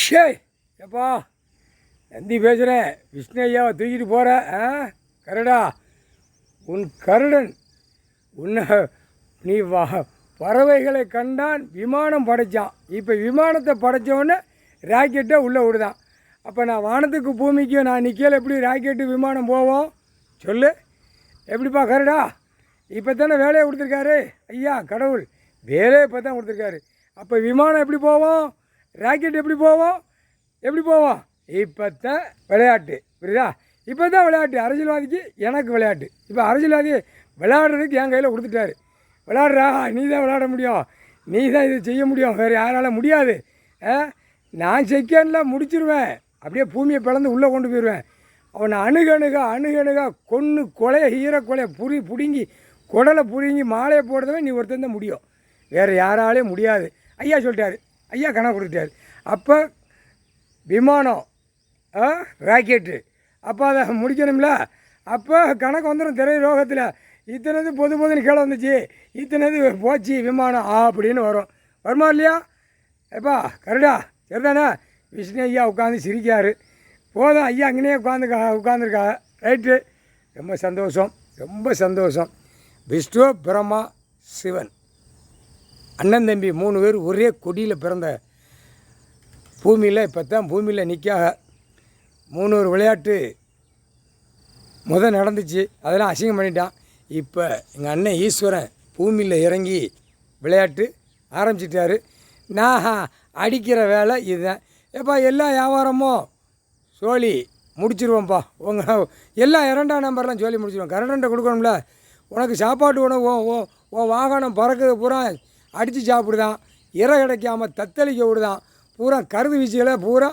ஷே எப்பா நந்தி பேசுகிறேன். விஷ்ணு ஐயாவை தூக்கிட்டு போகிற கருடா, உன் கருடன் உன்னை நீ பறவைகளை கண்டான், விமானம் படைத்தான். இப்போ விமானத்தை படைத்தவொடனே ராக்கெட்டை உள்ளே விடுதான். அப்போ நான் வானத்துக்கு பூமிக்கும் நான் நிற்கல, எப்படி ராக்கெட்டு விமானம் போவோம் சொல்லு? எப்படிப்பா கருடா? இப்போ தானே வேலையை கொடுத்துருக்காரு ஐயா கடவுள், வேலையை இப்போ தான் கொடுத்துருக்காரு. அப்போ விமானம் எப்படி போவோம், ராக்கெட் எப்படி போவோம், எப்படி போவோம்? இப்போ தான் விளையாட்டு, புரியுதா? இப்போ தான் விளையாட்டு. அரசியல்வாதிக்கு எனக்கு விளையாட்டு. இப்போ அரசியல்வாதி விளையாடுறதுக்கு என் கையில் கொடுத்துட்டாரு. விளையாடுறா, நீ தான் விளையாட முடியும், நீ தான் இதை செய்ய முடியும், வேறு யாரால முடியாது. நான் செகண்டில் முடிச்சிருவேன், அப்படியே பூமியை பிளந்து உள்ளே கொண்டு போயிடுவேன். அவனை அணுகணுகா கொன்று கொலையை ஈரக்கொலையை பிடுங்கி குடலை பிடுங்கி மாலையை போடுறதவே நீ ஒருத்தன் தான் முடியும், வேறு யாராலே முடியாது. ஐயா சொல்லிட்டாரு, ஐயா கணக்கு கொடுத்துட்டாரு. அப்போ விமானம் ராக்கெட்டு, அப்போ அதை முடிக்கணும்ல. அப்போ கணக்கு வந்துடும் திரை ரோகத்தில். இத்தனைது பொதுன்னு கீழே வந்துச்சு, இத்தனைது போச்சு விமானம் அப்படின்னு வரும். வருமா இல்லையா? எப்பா கருடா சரிதானே? விஷ்ணு ஐயா உட்காந்து சிரிக்காரு. போதும் ஐயா அங்கேயே உட்காந்துருக்கா. ரைட்டு, ரொம்ப சந்தோஷம், ரொம்ப சந்தோஷம். விஷ்ணு, பிரம்மா, சிவன் அண்ணன் தம்பி 3 பேர் ஒரே கொடியில் பிறந்த பூமியில் இப்போ தான் பூமியில் நிற்காக. 3 விளையாட்டு நடந்துச்சு, அதெல்லாம் அசிங்கம் பண்ணிட்டான். இப்போ எங்கள் அண்ணன் ஈஸ்வரன் பூமியில் இறங்கி விளையாட்டு ஆரம்பிச்சிட்டாரு. நான் அடிக்கிற வேலை இதுதான். எப்பா எல்லா வியாபாரமும் சோழி முடிச்சிருவோம்ப்பா. உங்கள் எல்லா 2ஆம் நம்பர்லாம் சோழி முடிச்சிடுவோம். கரண்ட்டை கொடுக்கணும்ல. உனக்கு சாப்பாட்டு உணவு உன் வாகனம் பறக்குது பூரா அடித்து சாப்பிடுதான், இறை கிடைக்காமல் தத்தளிக்க விடுதான், பூரா கருது வீச்சுகளை பூரா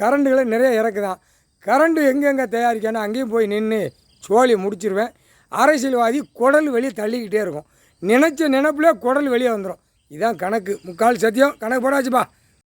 கரண்டுகளை நிறைய இறக்குதான். கரண்டு எங்கெங்கே தயாரிக்கணும் அங்கேயும் போய் நின்று சோழி முடிச்சிருவேன். அரசியல்வாதி குடல் வெளியே தள்ளிக்கிட்டே இருக்கும். நினச்ச நினப்பில் குடல் வெளியே வந்துடும். இதுதான் கணக்கு. 3/4 சத்தியம். கணக்கு போடாச்சுப்பா.